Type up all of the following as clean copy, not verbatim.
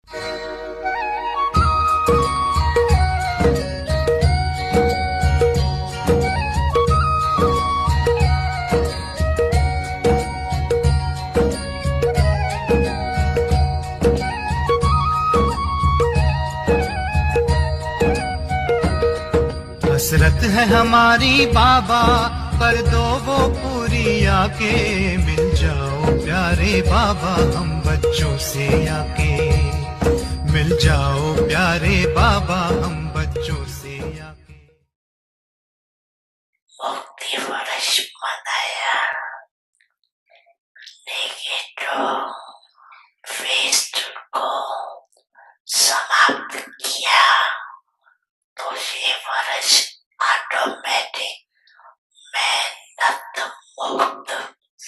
हसरत है हमारी बाबा, कर दो वो पूरी आके। मिल जाओ प्यारे बाबा हम बच्चों से आके। मिल जाओ प्यारे बाबा हम बच्चों से आके। मुक्ति वर्ष मनाया, नेगेटिव वेस्ट को समाप्त किया तो ये वर्ष ऑटोमेटिक मेहनत मुक्त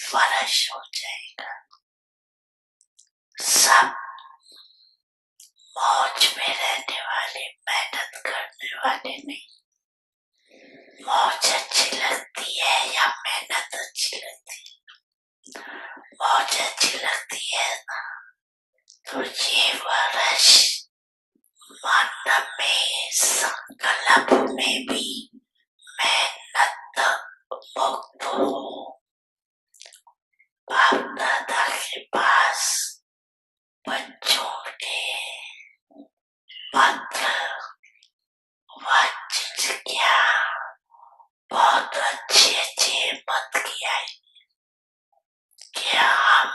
वर्ष हो जाएगा। सब मौज में रहने वाले, मेहनत करने वाले नहीं। मौज अच्छी लगती है या मेहनत अच्छी लगती है? मौज अच्छी लगती है ना, तो ये वर्ष मन में संकल्प में भी मेहनत मुक्त हो। बाप दादा के पास बच्चों के पत्र व चिट्ठियां बहुत अच्छे अच्छे मत किया कि हम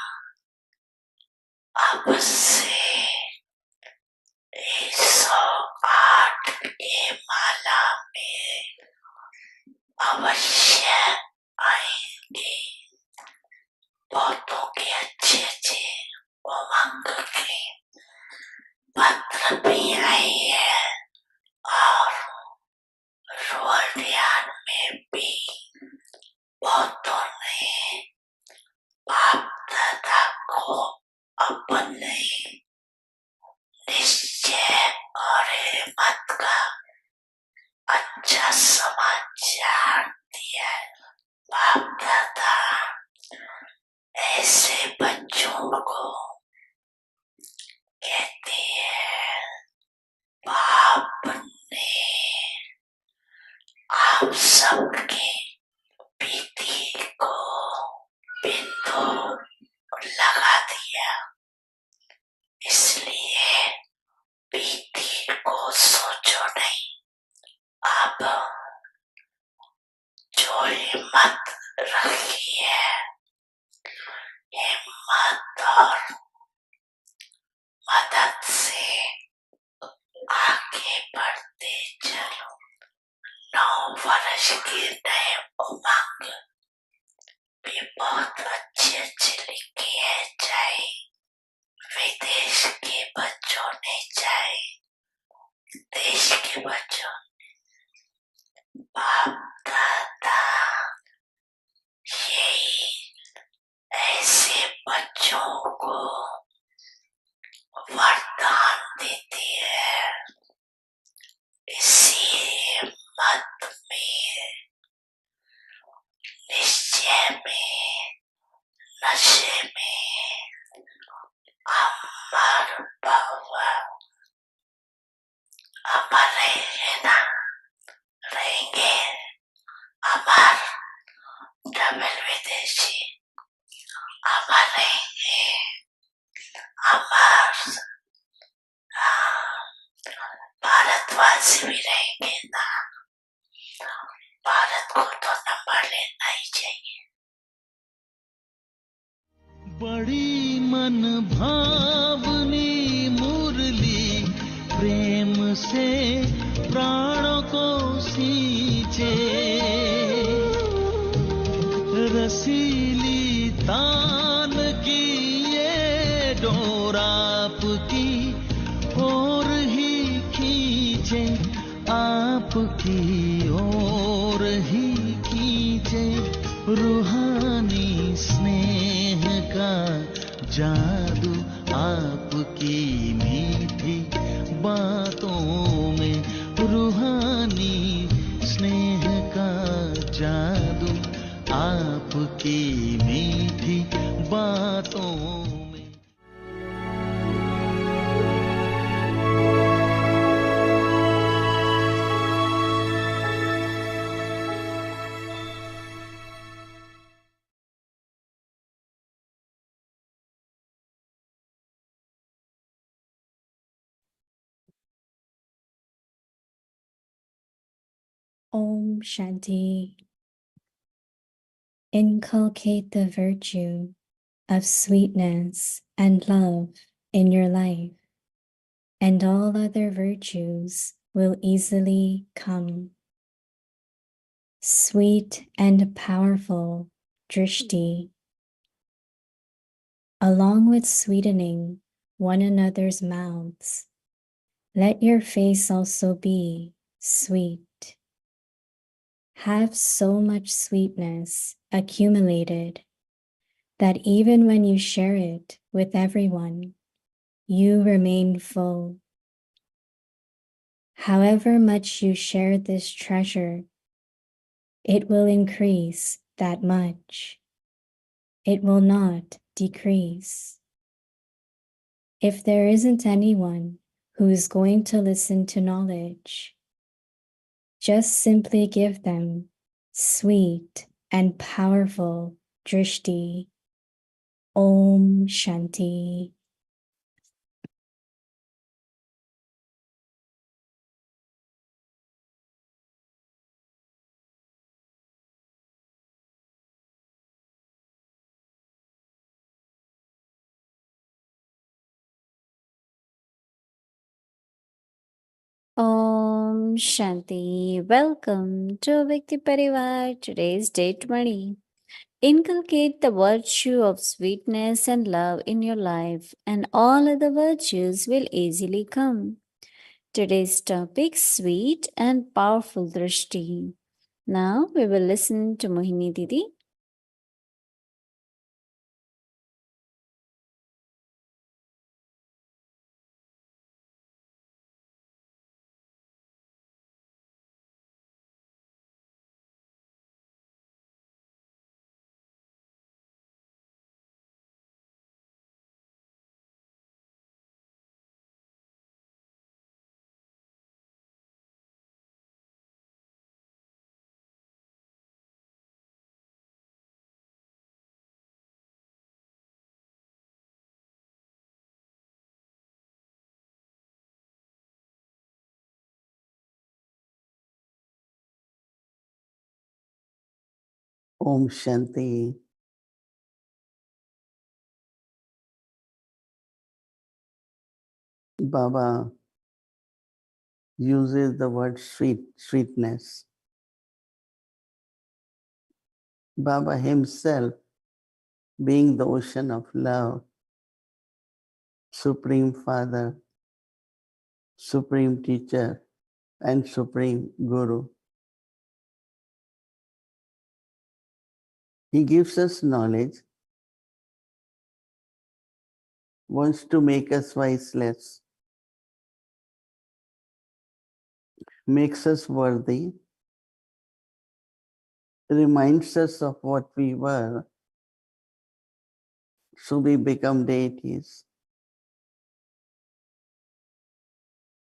अब से 108 के माला में अवश्य आएंगे। बहुतों के अच्छे अच्छे उमंग के पत्र भी आए हैं और रोल्डियान में भी बहुतों ने बाप दादा को अपने निश्चय और हिम्मत का अच्छा समाचार दिया है। बाप दादा ऐसे बच्चों को कहते हैं, बाप ने आप सबके बीती को बिंदु लगा दिया, इसलिए बीती को सोचो नहीं। अब जो हिम्मत रखी है, हिम्मत और मदद से आगे बढ़ते चलो। 9 वर्ष के नए उमंग भी बहुत अच्छे अच्छे लिखे हैं, चाहे विदेश के बच्चों ने चाहे देश के बच्चों ने। बाप दादा यही ऐसे बच्चों को वरदान देती है। इसी मत में, निश्चय में, नशे में अमर भव, अमर रहेंगे ना, रहेंगे अमर, डबल विदेशी अमर रहेंगे, अमर भारतवासी भी रहेंगे ना। भारत को तो नंबर लेना ही चाहिए। बड़ी मन भावनी मुरली प्रेम से प्राणों को सींचे, रसीली तान की ये डोर आपकी ओर ही खींचे, आपकी ओर ही खींचे। रूहानी स्नेह का जादू आपकी मीठी बातों में, रूहानी स्नेह का जादू आपकी मीठी बातों में। Om Shanti. Inculcate the virtue of sweetness and love in your life, and all other virtues will easily come. Sweet and powerful Drishti, along with sweetening one another's mouths, let your face also be sweet. Have so much sweetness accumulated that even when you share it with everyone, you remain full. However much you share this treasure, it will increase that much. It will not decrease. If there isn't anyone who is going to listen to knowledge, just simply give them sweet and powerful Drishti. Om Shanti. Om Shanti. Welcome to Avyakt Parivar. Today's day 20. Inculcate the virtue of sweetness and love in your life, and all other virtues will easily come. Today's topic, sweet and powerful Drishti. Now we will listen to Mohini Didi. Om Shanti. Baba uses the word sweetness. Baba himself being the ocean of love, Supreme Father, Supreme Teacher, and Supreme Guru. He gives us knowledge, wants to make us wiseless, makes us worthy, reminds us of what we were, so we become deities.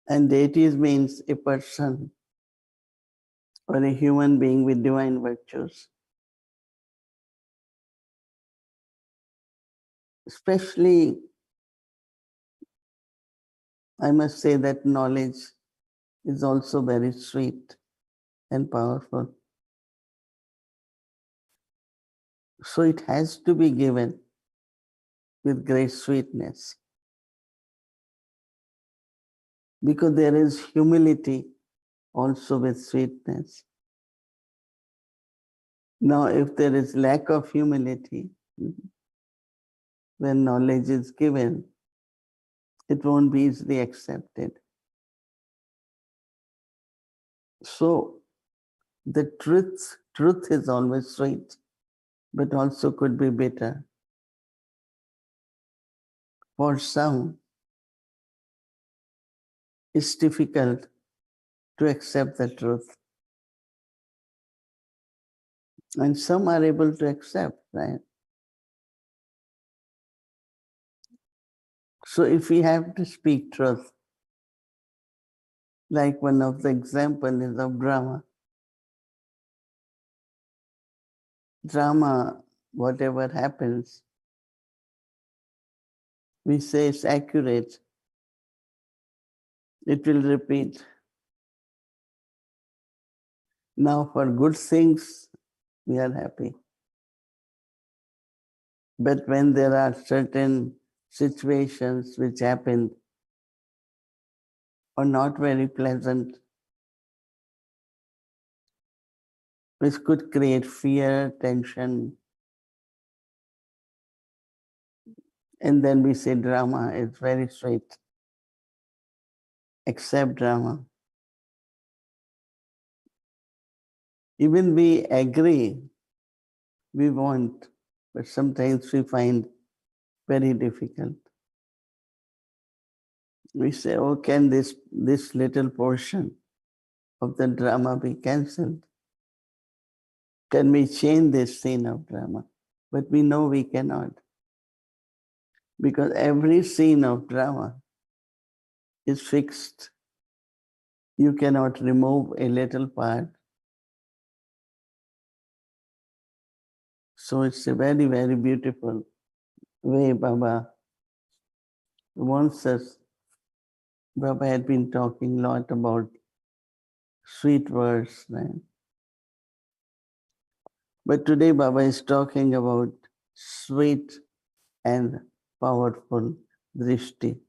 And deities means a person or a human being with divine virtues. Especially, I must say that knowledge is also very sweet and powerful. So it has to be given with great sweetness. Because there is humility also with sweetness. Now, if there is lack of humility, when knowledge is given, it won't be easily accepted. So, the truth is always sweet, but also could be bitter. For some, it's difficult to accept the truth. And some are able to accept, right? So if we have to speak truth, like one of the examples is of drama. Drama, whatever happens, we say it's accurate, it will repeat. Now for good things, we are happy. But when there are certain situations which happen or not very pleasant, which could create fear, tension, and then we say drama is very sweet. Accept drama. Even we agree, we want, but sometimes we find very difficult. We say, oh, can this little portion of the drama be cancelled? Can we change this scene of drama? But we know we cannot. Because every scene of drama is fixed. You cannot remove a little part. So it's a very, very beautiful way Baba wants us. Baba had been talking a lot about sweet words, right? But today Baba is talking about sweet and powerful Drishti.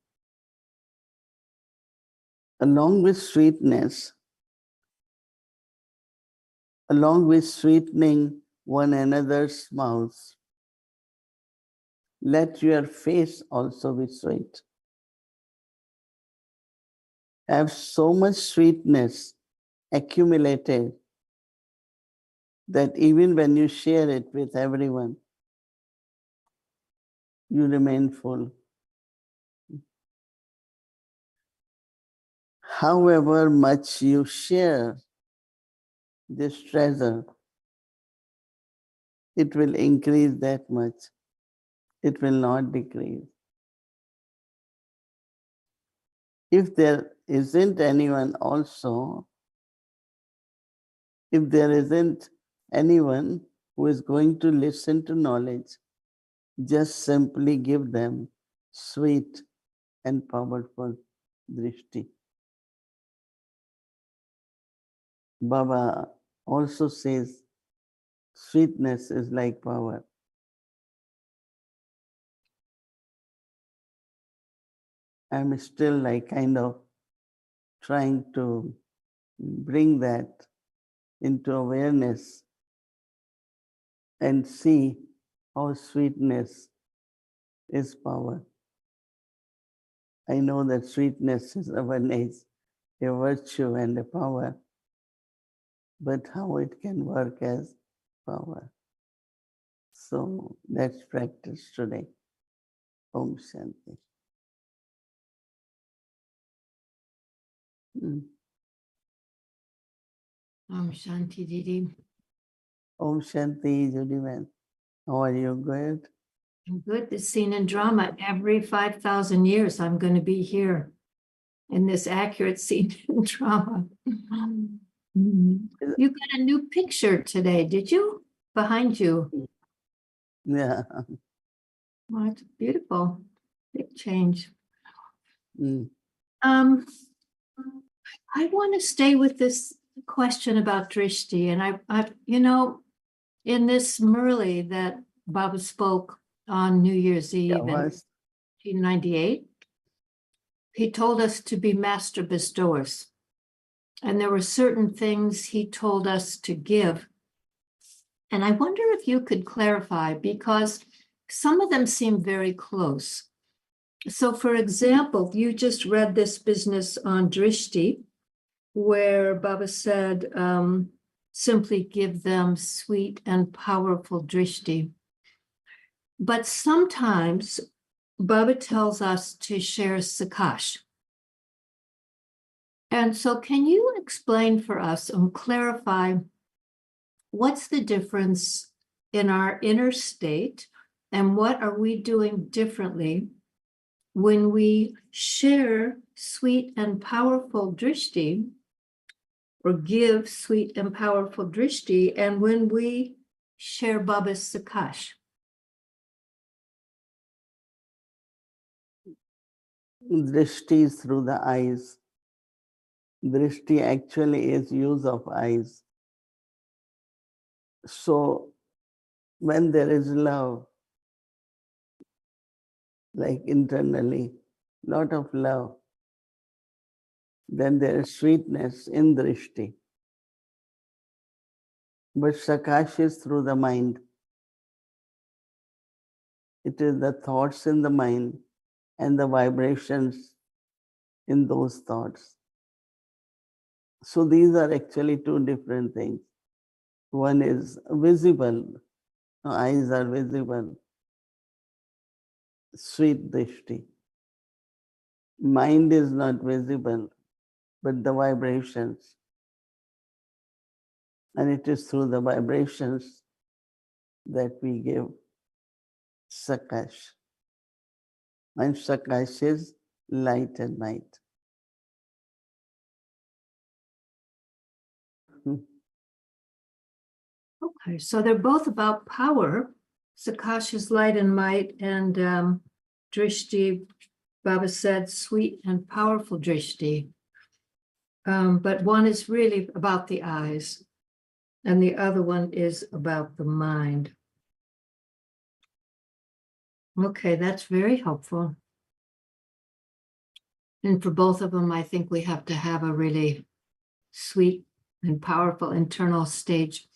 Along with sweetness, along with sweetening one another's mouths, let your face also be sweet. Have so much sweetness accumulated that even when you share it with everyone, you remain full. However much you share this treasure, it will increase that much. It will not decrease. If there isn't anyone also, if there isn't anyone who is going to listen to knowledge, just simply give them sweet and powerful Drishti. Baba also says sweetness is like power. I'm still like kind of trying to bring that into awareness and see how sweetness is power. I know that sweetness is awareness, a virtue and a power, but how it can work as power. So let's practice today. Om Shanti. Shanti Didi. Om Shanti, Judy man. How are you? Good? I'm good. This scene in drama, every 5,000 years, I'm going to be here in this accurate scene in drama. You got a new picture today, did you? Behind you. Yeah. Oh, it's beautiful. Big change. Mm. I want to stay with this question about Drishti. And in this Murli that Baba spoke on New Year's Eve in 1998, he told us to be master bestowers. And there were certain things he told us to give. And I wonder if you could clarify, because some of them seem very close. So, for example, you just read this business on Drishti, where Baba said, simply give them sweet and powerful Drishti. But sometimes Baba tells us to share Sakash. And so can you explain for us and clarify what's the difference in our inner state and what are we doing differently when we share sweet and powerful Drishti or give sweet and powerful Drishti, and when we share Baba's Sakash? Drishti is through the eyes. Drishti actually is use of eyes. So when there is love, like internally, lot of love, then there is sweetness in Drishti. But Sakash is through the mind. It is the thoughts in the mind and the vibrations in those thoughts. So these are actually two different things. One is visible, eyes are visible, sweet Drishti. Mind is not visible, but the vibrations. And it is through the vibrations that we give Sakash. And Sakash is light and night. Okay, so they're both about power. Sakash is light and might, and Drishti, Baba said, sweet and powerful Drishti. But one is really about the eyes, and the other one is about the mind. Okay, that's very helpful. And for both of them, I think we have to have a really sweet and powerful internal stage.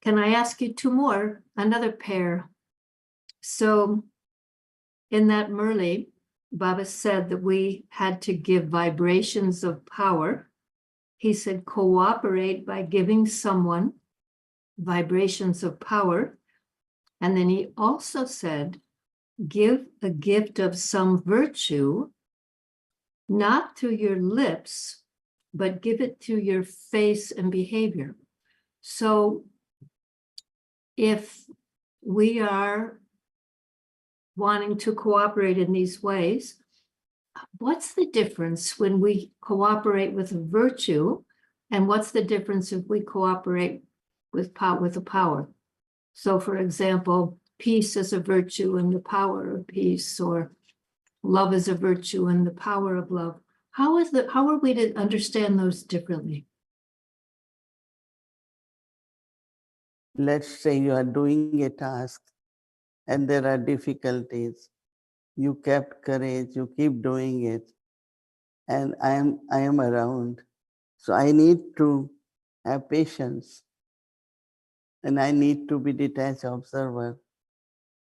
Can I ask you two more? Another pair. So in that Murli, Baba said that we had to give vibrations of power. He said, cooperate by giving someone vibrations of power. And then he also said, give a gift of some virtue, not through your lips, but give it through your face and behavior. So if we are wanting to cooperate in these ways, what's the difference when we cooperate with a virtue, and what's the difference if we cooperate with a power? So, for example, peace is a virtue and the power of peace, or love is a virtue and the power of love. How are we to understand those differently? Let's say you are doing a task and there are difficulties. You kept courage, you keep doing it, and I am around. So I need to have patience, and I need to be detached observer,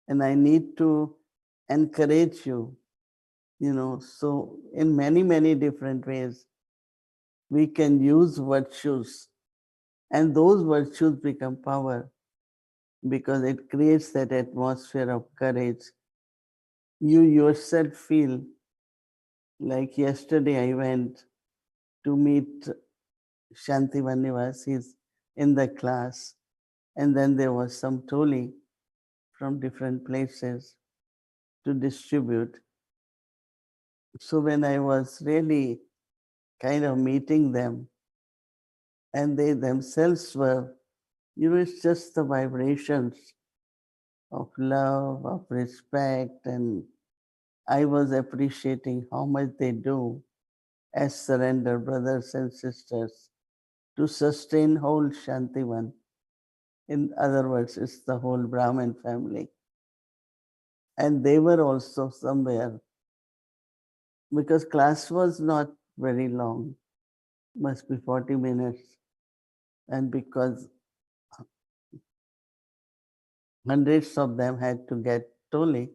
and I need to encourage you, So in many, many different ways, we can use virtues, and those virtues become power because it creates that atmosphere of courage. You yourself feel like yesterday I went to meet Shanti Nivasis in the class, and then there was some toli from different places to distribute. So when I was really kind of meeting them, and they themselves were, it's just the vibrations of love, of respect, and I was appreciating how much they do as surrender brothers and sisters to sustain whole Shantivan. In other words, it's the whole Brahmin family. And they were also somewhere, because class was not very long, must be 40 minutes. And because hundreds of them had to get toli,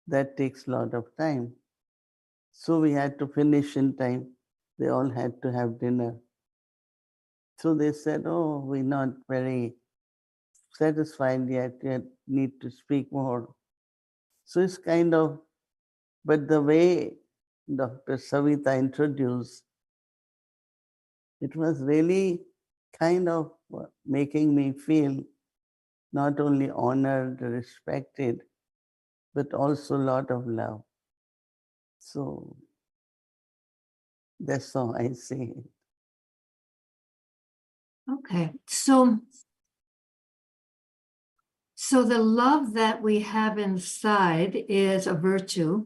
that takes a lot of time. So we had to finish in time. They all had to have dinner. So they said, oh, we're not very satisfied yet, yet need to speak more. So it's kind of, but the way Dr. Savita introduced, it was really kind of making me feel not only honored, respected, but also a lot of love. So that's how I see it. Okay, so the love that we have inside is a virtue.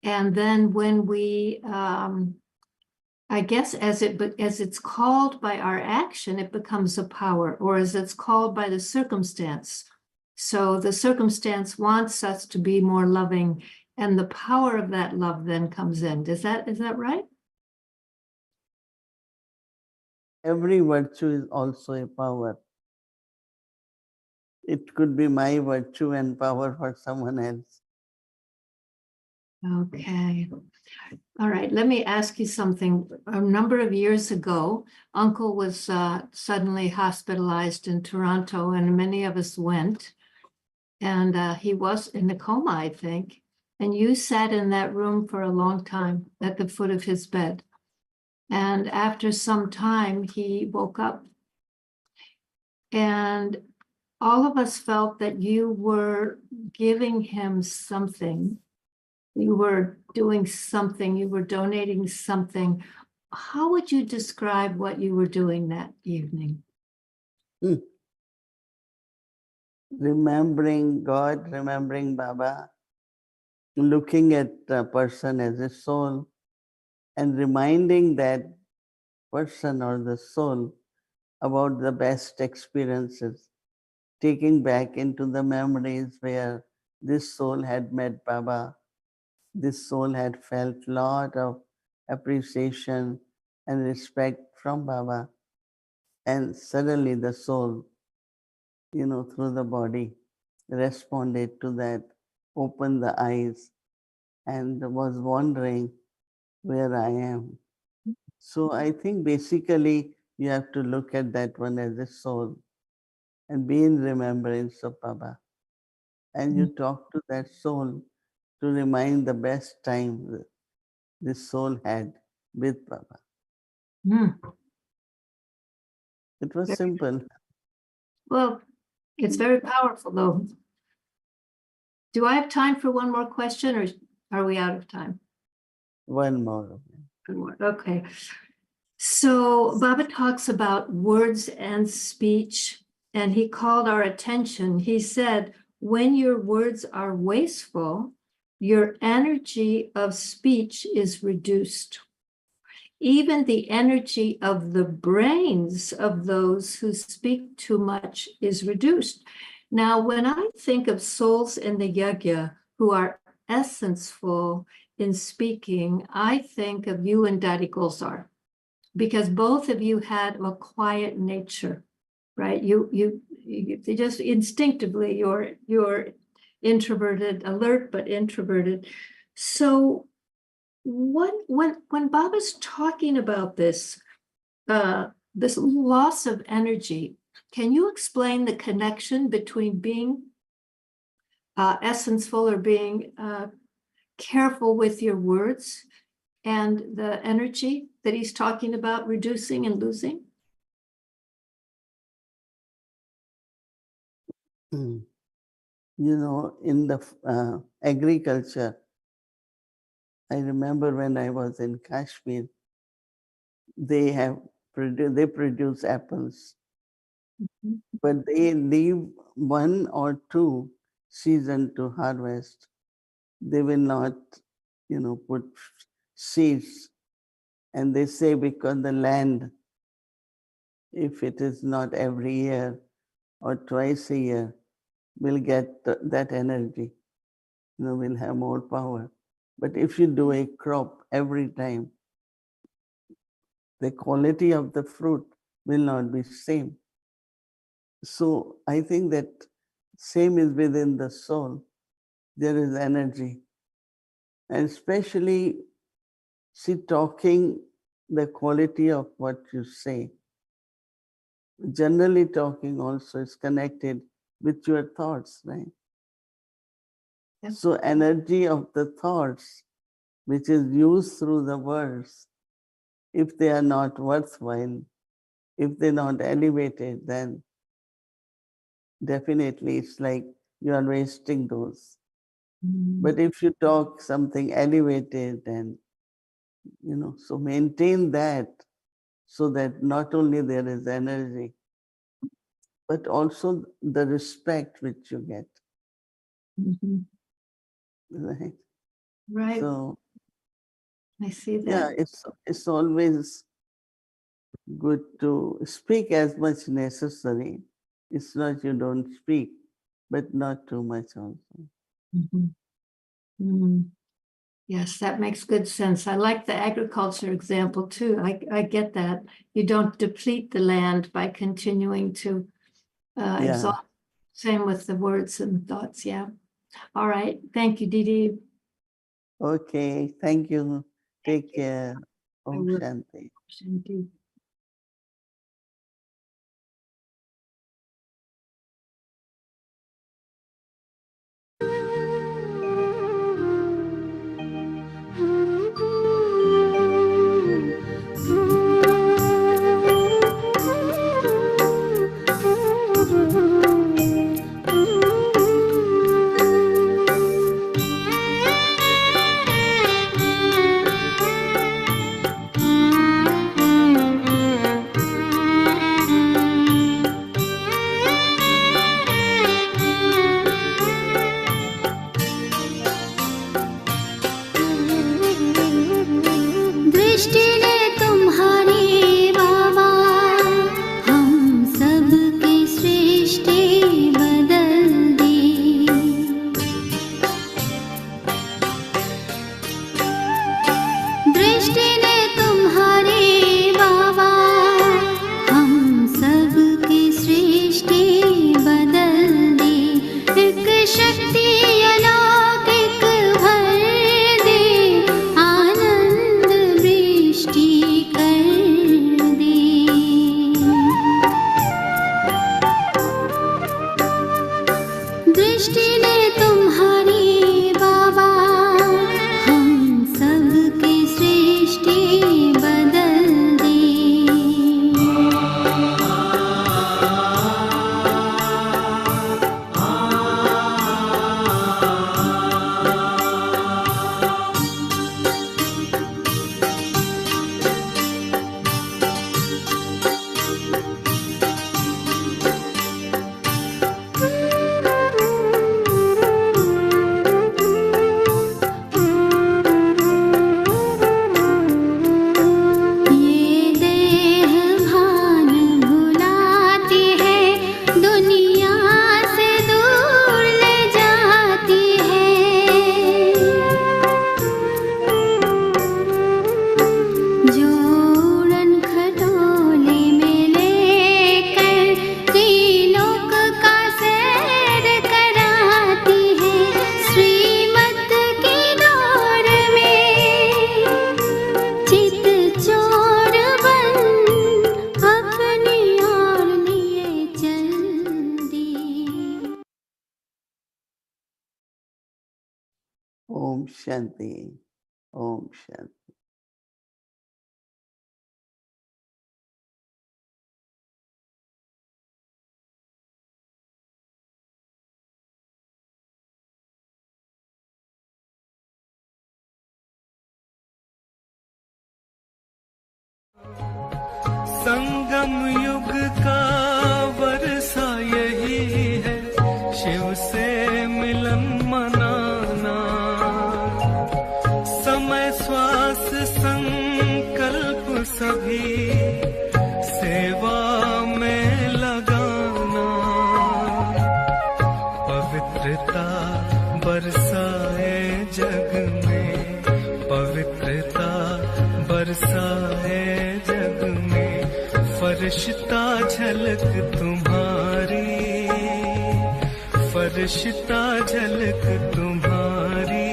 And then when we I guess as it's called by our action, it becomes a power, or as it's called by the circumstance. So the circumstance wants us to be more loving, and the power of that love then comes in. Is that right? Every virtue is also a power. It could be my virtue and power for someone else. Okay. All right, let me ask you something. A number of years ago, Uncle was suddenly hospitalized in Toronto, and many of us went. And he was in a coma, I think. And you sat in that room for a long time at the foot of his bed. And after some time, he woke up. And all of us felt that you were giving him something. You were doing something, you were donating something. How would you describe what you were doing that evening? Remembering God, remembering Baba, looking at a person as a soul, and reminding that person or the soul about the best experiences, taking back into the memories where this soul had met Baba, this soul had felt lot of appreciation and respect from Baba, and suddenly the soul, through the body, responded to that, opened the eyes, and was wondering where I am. So I think basically you have to look at that one as a soul and be in remembrance of Baba. And you talk to that soul to remind the best time this soul had with Baba. Mm. It was simple. Well, it's very powerful, though. Do I have time for one more question, or are we out of time? One more. One more. Okay. So Baba talks about words and speech, and he called our attention. He said, when your words are wasteful, your energy of speech is reduced. Even the energy of the brains of those who speak too much is reduced. Now, when I think of souls in the yajna who are essenceful in speaking, I think of you and Daddy Gulzar, because both of you had a quiet nature, right? You just instinctively you're introverted, alert but introverted. So when Baba's talking about this this loss of energy, can you explain the connection between being essenceful or being careful with your words and the energy that he's talking about reducing and losing? In the agriculture, I remember when I was in Kashmir, they produce apples, but they leave 1 or 2 seasons to harvest. They will not, put seeds. And they say because the land, if it is not every year or twice a year, will get that energy, will have more power. But if you do a crop every time, the quality of the fruit will not be same. So I think that same is within the soul. There is energy. And especially, talking, the quality of what you say. Generally talking also is connected with your thoughts, right? Yep. So energy of the thoughts, which is used through the words, if they are not worthwhile, if they're not elevated, then definitely it's like you are wasting those. But if you talk something elevated and, so maintain that so that not only there is energy, but also the respect which you get. Mm-hmm. Right? Right. So I see that. Yeah, it's always good to speak as much necessary. It's not you don't speak, but not too much also. Mhm. Mhm. Yes, that makes good sense. I like the agriculture example too. I get that. You don't deplete the land by continuing to Yeah. exhaust. Same with the words and thoughts. Yeah. All right. Thank you, Didi. Okay, thank you. Take care. I Om will. Shanti. Shanti. दृष्टि ने तुम्हारी बाबा हम सब की सृष्टि बदल दी। दृष्टि ने तुम्हारी बाबा हम सब की सृष्टि बदल दी। एक शक्ति अलौकिक भर दे, आनंद दृष्टि कर दी। दृष्टि ने तुम्हारी बाबा हम सब की सृष्टि बदल दी। ये देह भान भुलाती है, दुनिया से दूर ले जाती है। जो उड़न खटोले में लेकर त्रिलोक का सैर कराती है। श्रीमत की दौड़ में चित चोर बन अपनी ओर लिए चल दी। Om Shanti. Om Shanti. संगम युग का वर्षा यही है, शिव से मिलन मनाना। समय श्वास संकल्प सभी सेवा में लगाना। पवित्रता बरसाए जग में, पवित्रता बरसाए जग में। फरिश्ता झलक तुम्हारी, फरिश्ता झलक तुम्हारी।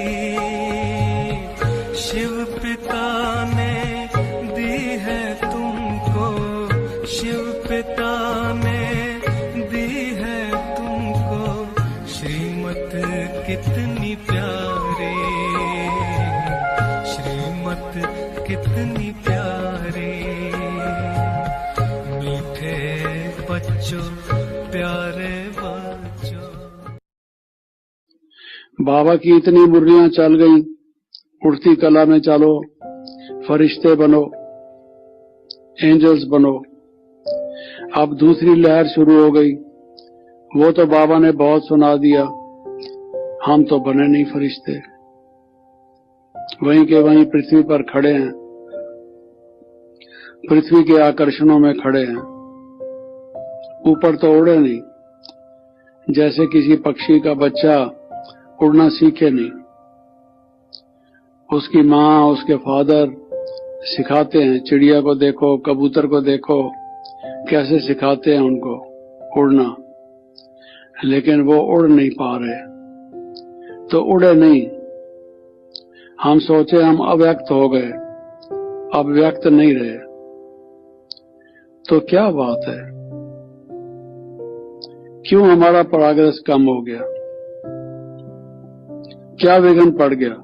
शिव पिता ने दी है तुमको, शिव पिता ने दी है तुमको। श्रीमत कितनी प्यारी, श्रीमत कितनी प्यारी। मीठे बच्चों, प्यारे बच्चों। बाबा की इतनी मुरलियां चल गई, उड़ती कला में चलो, फरिश्ते बनो, एंजल्स बनो। अब दूसरी लहर शुरू हो गई, वो तो बाबा ने बहुत सुना दिया, हम तो बने नहीं फरिश्ते। वहीं के वहीं पृथ्वी पर खड़े हैं, पृथ्वी के आकर्षणों में खड़े हैं, ऊपर तो उड़े नहीं। जैसे किसी पक्षी का बच्चा उड़ना सीखे नहीं, उसकी माँ उसके फादर सिखाते हैं। चिड़िया को देखो, कबूतर को देखो, कैसे सिखाते हैं उनको उड़ना, लेकिन वो उड़ नहीं पा रहे, तो उड़े नहीं। हम सोचे हम अव्यक्त हो गए, अब व्यक्त नहीं रहे, तो क्या बात है? क्यों हमारा प्रोग्रेस कम हो गया? क्या विघ्न पड़ गया?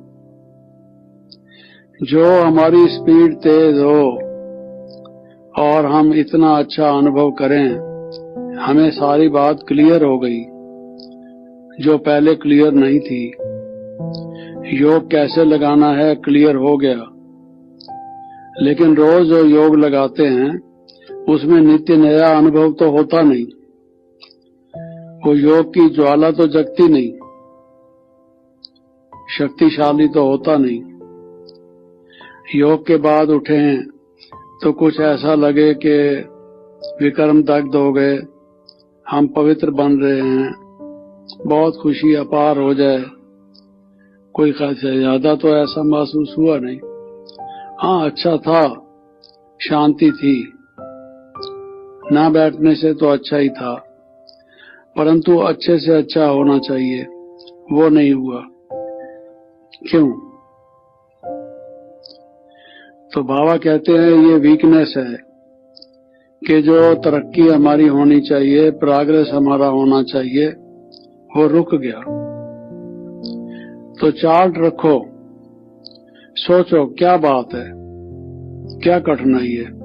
जो हमारी स्पीड तेज हो और हम इतना अच्छा अनुभव करें, हमें सारी बात क्लियर हो गई जो पहले क्लियर नहीं थी। योग कैसे लगाना है क्लियर हो गया, लेकिन रोज जो योग लगाते हैं उसमें नित्य नया अनुभव तो होता नहीं, वो योग की ज्वाला तो जगती नहीं, शक्तिशाली तो होता नहीं। योग के बाद उठे हैं तो कुछ ऐसा लगे कि विक्रम दग्ध हो गए, हम पवित्र बन रहे हैं, बहुत खुशी अपार हो जाए। कोई ज्यादा तो ऐसा महसूस हुआ नहीं। हाँ, अच्छा था, शांति थी, ना बैठने से तो अच्छा ही था, परंतु अच्छे से अच्छा होना चाहिए, वो नहीं हुआ। क्यों? तो बाबा कहते हैं ये वीकनेस है कि जो तरक्की हमारी होनी चाहिए, प्रोग्रेस हमारा होना चाहिए, वो रुक गया। तो चार्ट रखो, सोचो क्या बात है, क्या कठिनाई है।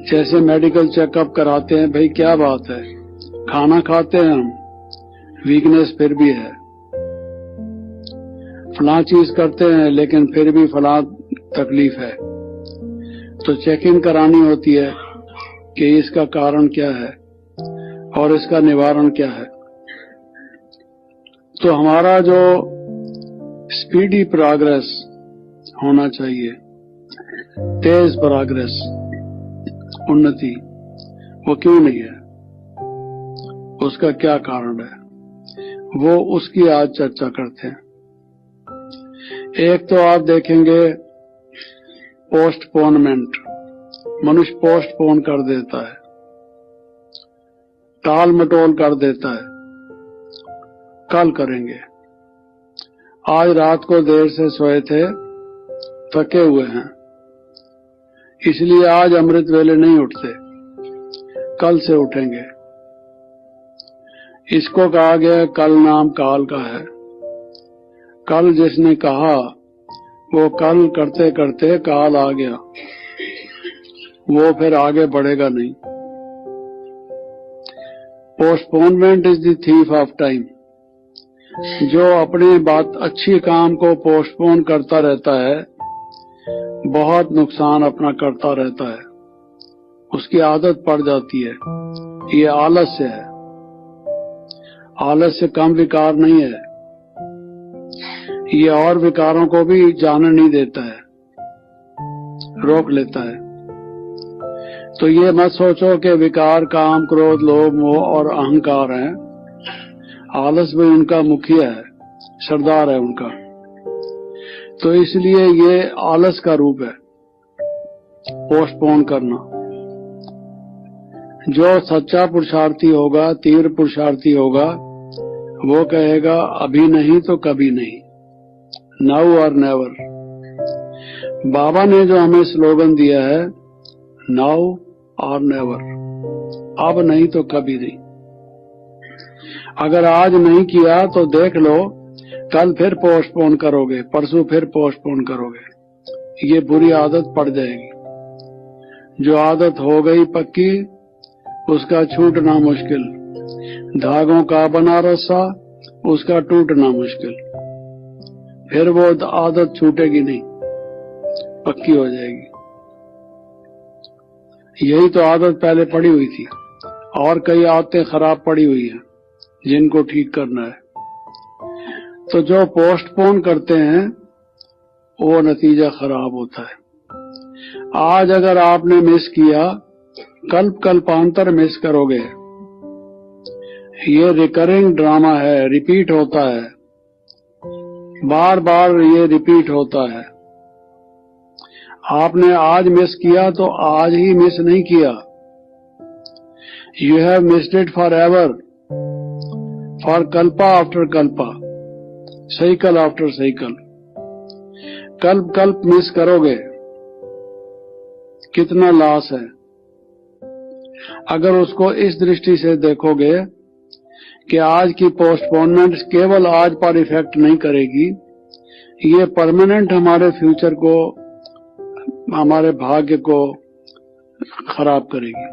जैसे मेडिकल चेकअप कराते हैं, भाई क्या बात है, खाना खाते हैं हम, वीकनेस फिर भी है, फलां चीज करते हैं लेकिन फिर भी फलां तकलीफ है। तो चेक इन करानी होती है कि इसका कारण क्या है और इसका निवारण क्या है। तो हमारा जो स्पीडी प्रोग्रेस होना चाहिए, तेज प्रोग्रेस, उन्नति, वो क्यों नहीं है? उसका क्या कारण है? वो उसकी आज चर्चा करते हैं। एक तो आप देखेंगे पोस्टपोनमेंट, मनुष्य पोस्टपोन कर देता है, टाल मटोल कर देता है, कल करेंगे। आज रात को देर से सोए थे, थके हुए हैं, इसलिए आज अमृत वेले नहीं उठते, कल से उठेंगे। इसको कहा गया कल नाम काल का है। कल जिसने कहा वो कल करते करते काल आ गया, वो फिर आगे बढ़ेगा नहीं। Postponement is the thief of time. जो अपनी बात अच्छी काम को पोस्टपोन करता रहता है, बहुत नुकसान अपना करता रहता है, उसकी आदत पड़ जाती है। ये आलस्य है, आलस्य कम विकार नहीं है, ये और विकारों को भी जाने नहीं देता है, रोक लेता है। तो ये मत सोचो कि विकार काम, क्रोध, लोभ, मोह और अहंकार हैं। आलस भी उनका मुखिया है, सरदार है उनका। तो इसलिए ये आलस का रूप है, पोस्टपोन करना। जो सच्चा पुरुषार्थी होगा, तीव्र पुरुषार्थी होगा, वो कहेगा अभी नहीं तो कभी नहीं, नाउ और नेवर। बाबा ने जो हमें स्लोगन दिया है, नाउ और नेवर, अब नहीं तो कभी नहीं। अगर आज नहीं किया तो देख लो, कल फिर पोस्टपोन करोगे, परसों फिर पोस्टपोन करोगे, ये बुरी आदत पड़ जाएगी। जो आदत हो गई पक्की, उसका छूटना मुश्किल। धागों का बना रस्सा, उसका टूटना मुश्किल। फिर वो आदत छूटेगी नहीं, पक्की हो जाएगी। यही तो आदत पहले पड़ी हुई थी, और कई आदतें खराब पड़ी हुई हैं जिनको ठीक करना है। तो जो पोस्टपोन करते हैं वो नतीजा खराब होता है। आज अगर आपने मिस किया, कल्पांतर मिस करोगे। ये रिकरिंग ड्रामा है, रिपीट होता है, बार बार ये रिपीट होता है। आपने आज मिस किया तो आज ही मिस नहीं किया। You have missed it for ever, for Kalpa after Kalpa, cycle after cycle. कल्प मिस करोगे, कितना लॉस है। अगर उसको इस दृष्टि से देखोगे कि आज की पोस्टपोनमेंट केवल आज पर इफेक्ट नहीं करेगी, ये परमानेंट हमारे फ्यूचर को, हमारे भाग्य को खराब करेगी,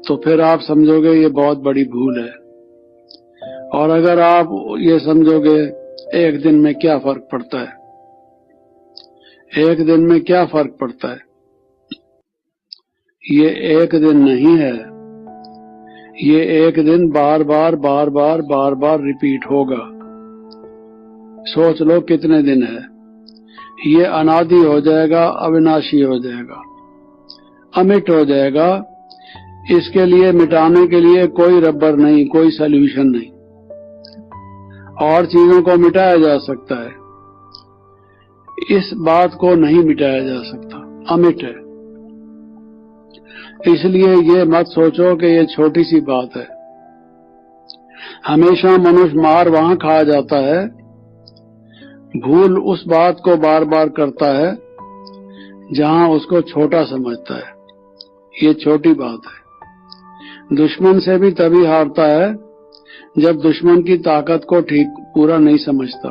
तो फिर आप समझोगे ये बहुत बड़ी भूल है। और अगर आप ये समझोगे एक दिन में क्या फर्क पड़ता है, एक दिन में क्या फर्क पड़ता है, ये एक दिन नहीं है, ये एक दिन बार बार रिपीट होगा। सोच लो कितने दिन है। ये अनादि हो जाएगा, अविनाशी हो जाएगा, अमिट हो जाएगा। इसके लिए मिटाने के लिए कोई रबर नहीं, कोई सॉल्यूशन नहीं। और चीजों को मिटाया जा सकता है, इस बात को नहीं मिटाया जा सकता, अमिट है। इसलिए ये मत सोचो कि ये छोटी सी बात है। हमेशा मनुष्य मार वहां खाया जाता है, भूल उस बात को बार बार करता है जहां उसको छोटा समझता है। ये छोटी बात है। दुश्मन से भी तभी हारता है जब दुश्मन की ताकत को ठीक पूरा नहीं समझता,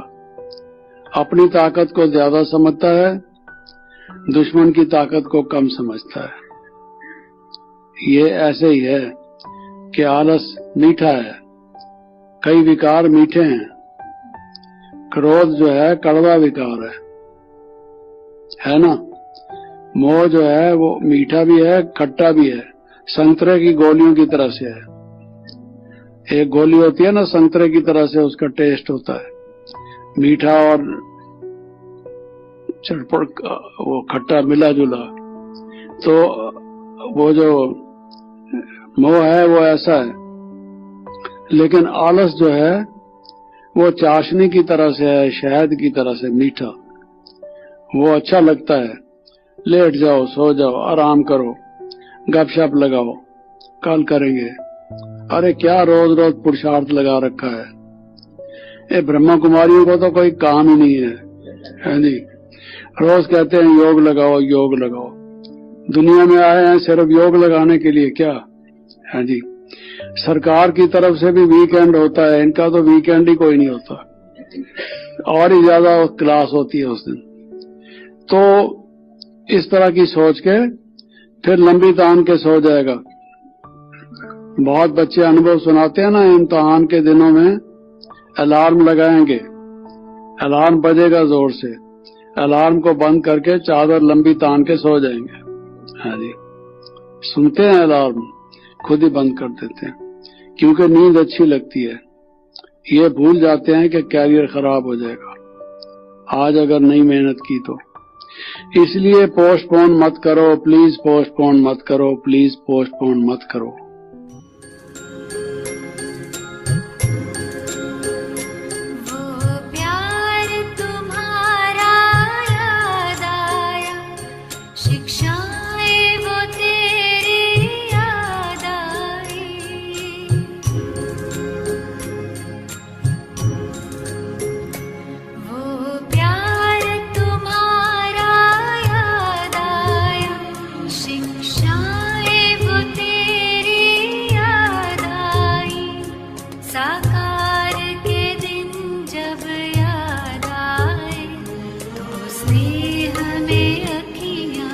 अपनी ताकत को ज्यादा समझता है, दुश्मन की ताकत को कम समझता है। ये ऐसे ही है कि आलस मीठा है, कई विकार मीठे हैं। क्रोध जो है कड़वा विकार है ना। मोह जो है वो मीठा भी है, खट्टा भी है, संतरे की गोलियों की तरह से है। एक गोली होती है ना संतरे की तरह से, उसका टेस्ट होता है मीठा और चटपट, वो खट्टा मिला जुला। तो वो जो मोह है वो ऐसा है। लेकिन आलस जो है वो चाशनी की तरह से है, शहद की तरह से मीठा। वो अच्छा लगता है, लेट जाओ, सो जाओ, आराम करो, गपशप लगाओ, कल करेंगे। अरे क्या रोज रोज पुरुषार्थ लगा रखा है। ये ब्रह्मा कुमारियों को तो कोई काम ही नहीं है जी। रोज कहते हैं योग लगाओ, योग लगाओ। दुनिया में आए हैं सिर्फ योग लगाने के लिए क्या है जी। सरकार की तरफ से भी वीकेंड होता है, इनका तो वीकेंड ही कोई नहीं होता, और ही ज्यादा क्लास होती है उस दिन। तो इस तरह की सोच के फिर लंबी तान के सो जाएगा। बहुत बच्चे अनुभव सुनाते हैं ना, इम्तिहान के दिनों में अलार्म लगाएंगे, अलार्म बजेगा जोर से, अलार्म को बंद करके चादर लंबी तान के सो जाएंगे। हाँ जी, सुनते हैं अलार्म, खुद ही बंद कर देते हैं क्योंकि नींद अच्छी लगती है। ये भूल जाते हैं कि कैरियर खराब हो जाएगा आज अगर नहीं मेहनत की तो। इसलिए पोस्टपोन मत करो प्लीज, पोस्टपोन मत करो प्लीज, पोस्टपोन मत करो। हमें अखियां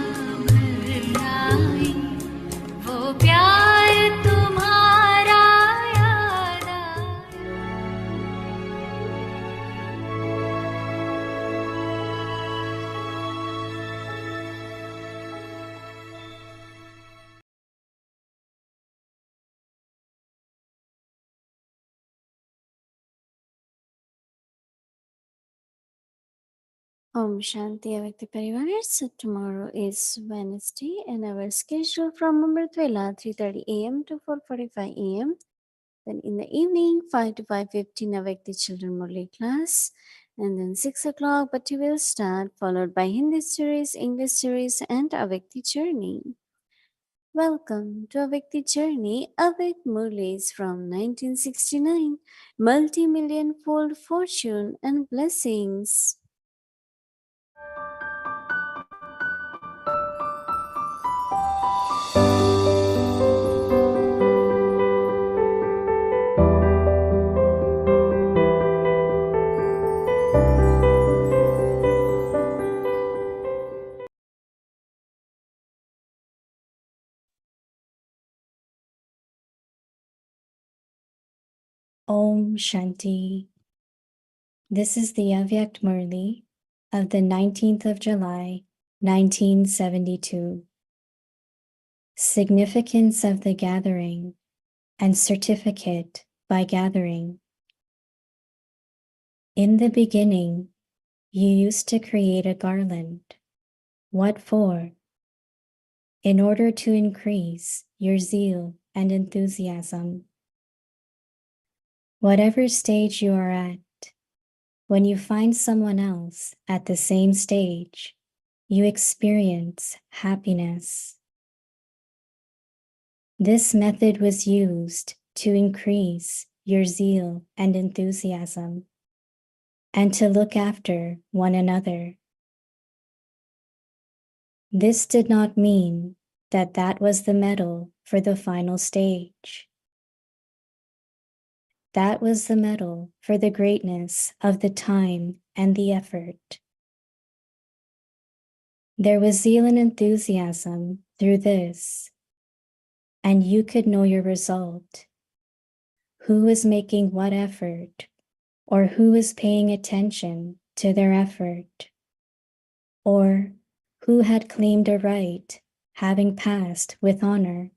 Om Shanti Avyakt Parivar. So tomorrow is Wednesday and our schedule from Amritvela 3:30 a.m. to 4:45 a.m. Then in the evening 5 to 5:15 Avyakt Children Murli class. And then 6 o'clock Bhatti will start, followed by Hindi series, English series and Avyakt Journey. Welcome to Avyakt Journey, Avyakt Murlis from 1969, multi-million fold fortune and blessings. Om Shanti. This is the Avyakt Murli of the 19th of July, 1972. Significance of the gathering and certificate by gathering. In the beginning, you used to create a garland. What for? In order to increase your zeal and enthusiasm. Whatever stage you are at, when you find someone else at the same stage, you experience happiness. This method was used to increase your zeal and enthusiasm and to look after one another. This did not mean that that was the medal for the final stage. That was the medal for the greatness of the time and the effort. There was zeal and enthusiasm through this, and you could know your result. Who is making what effort, or who is paying attention to their effort, or who had claimed a right, having passed with honor.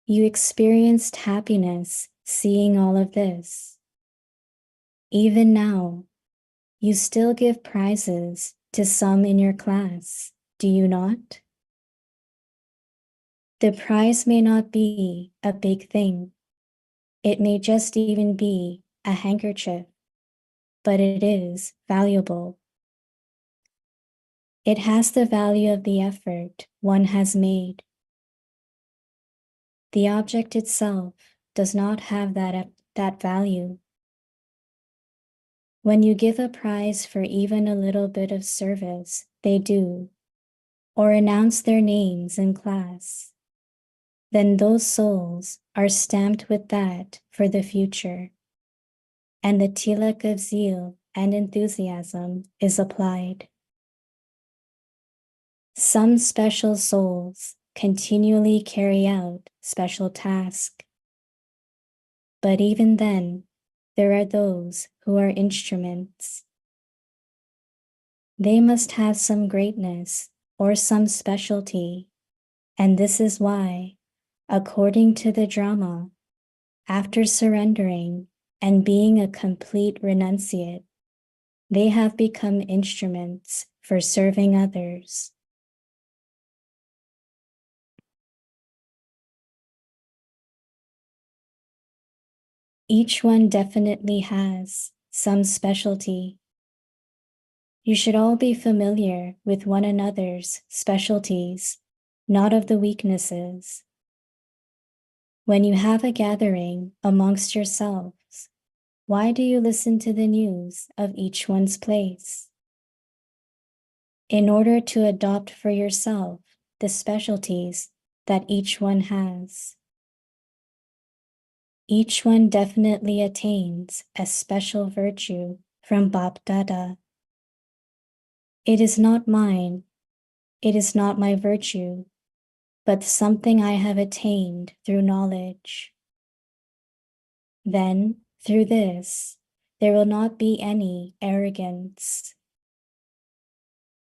You experienced happiness seeing all of this. Even now, you still give prizes to some in your class, do you not? The prize may not be a big thing. It may just even be a handkerchief, but it is valuable. It has the value of the effort one has made. The object itself does not have that value. When you give a prize for even a little bit of service they do, or announce their names in class, then those souls are stamped with that for the future, and the tilak of zeal and enthusiasm is applied. Some special souls continually carry out special tasks, but even then, there are those who are instruments. They must have some greatness or some specialty, and this is why, according to the drama, after surrendering and being a complete renunciate, they have become instruments for serving others. Each one definitely has some specialty. You should all be familiar with one another's specialties, not of the weaknesses. When you have a gathering amongst yourselves, why do you listen to the news of each one's place? In order to adopt for yourself the specialties that each one has. Each one definitely attains a special virtue from Bap Dada. It is not mine, it is not my virtue, but something I have attained through knowledge. Then, through this, there will not be any arrogance.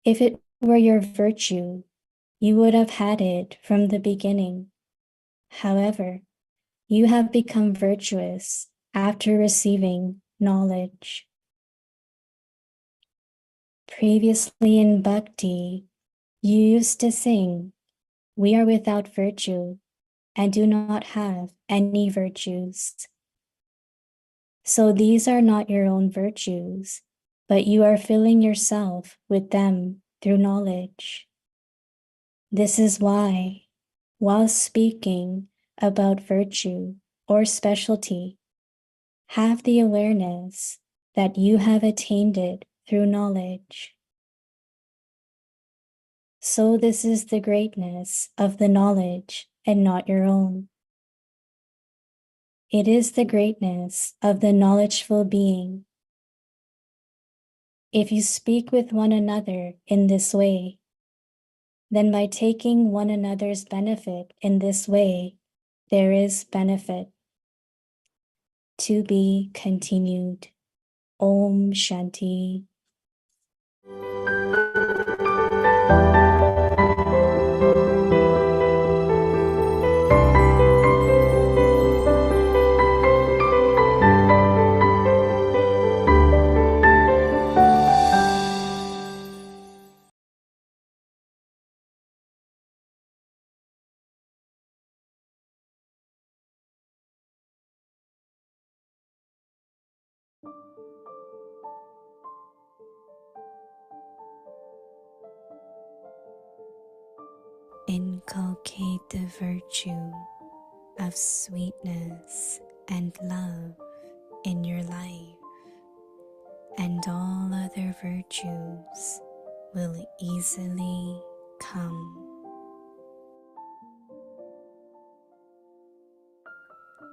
If it were your virtue, you would have had it from the beginning. However, you have become virtuous after receiving knowledge. Previously in Bhakti, you used to sing, "We are without virtue and do not have any virtues." So these are not your own virtues, but you are filling yourself with them through knowledge. This is why, while speaking about virtue or specialty, have the awareness that you have attained it through knowledge. So this is the greatness of the knowledge and not your own. It is the greatness of the knowledgeful being. If you speak with one another in this way, then by taking one another's benefit in this way, there is benefit. To be continued. Om Shanti. Inculcate the virtue of sweetness and love in your life, and all other virtues will easily come.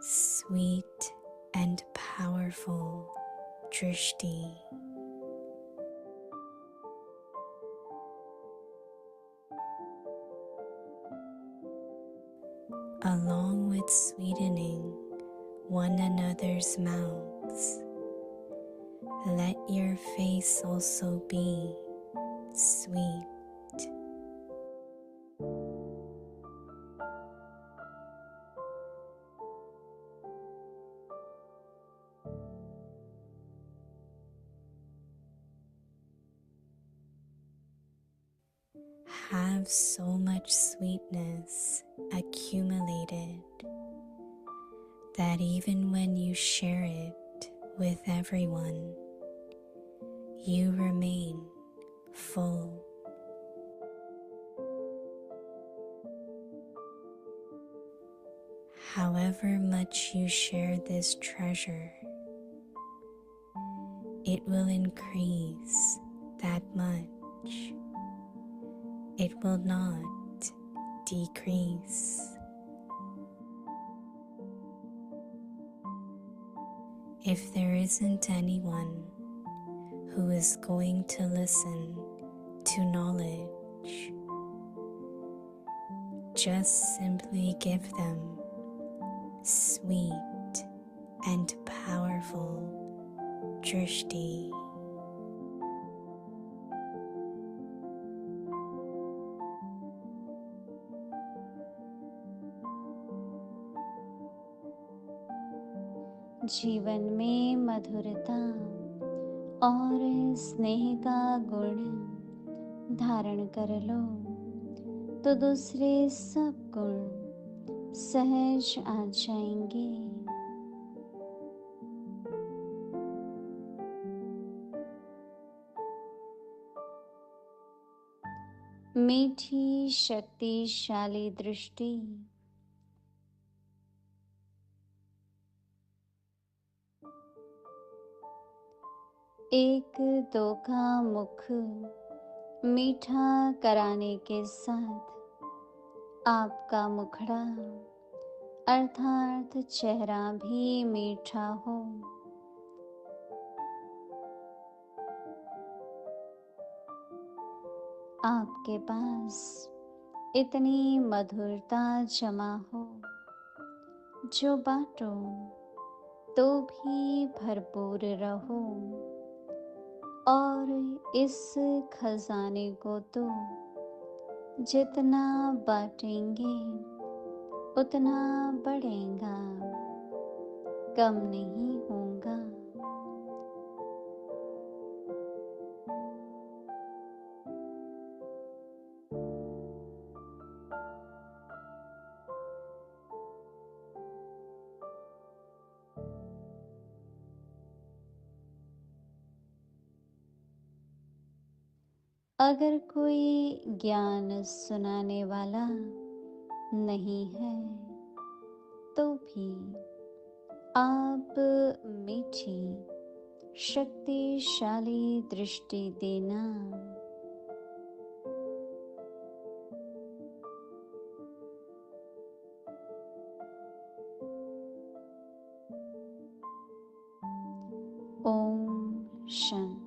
Sweet and powerful Drishti. Along with sweetening one another's mouths, let your face also be sweet. Have so much sweetness accumulated that even when you share it with everyone, you remain full. However much you share this treasure, it will increase that much. It will not decrease. If there isn't anyone who is going to listen to knowledge, just simply give them sweet and powerful Drishti. जीवन में मधुरता और स्नेह का गुण धारण कर लो तो दूसरे सब गुण सहज आ जाएंगे। मीठी शक्तिशाली दृष्टि एक दो का मुख मीठा कराने के साथ आपका मुखड़ा अर्थात चेहरा भी मीठा हो। आपके पास इतनी मधुरता जमा हो जो बांटो तो भी भरपूर रहो, और इस खजाने को तो जितना बांटेंगे उतना बढ़ेगा, कम नहीं होगा। अगर कोई ज्ञान सुनाने वाला नहीं है तो भी आप मीठी शक्तिशाली दृष्टि देना। ओम शांति।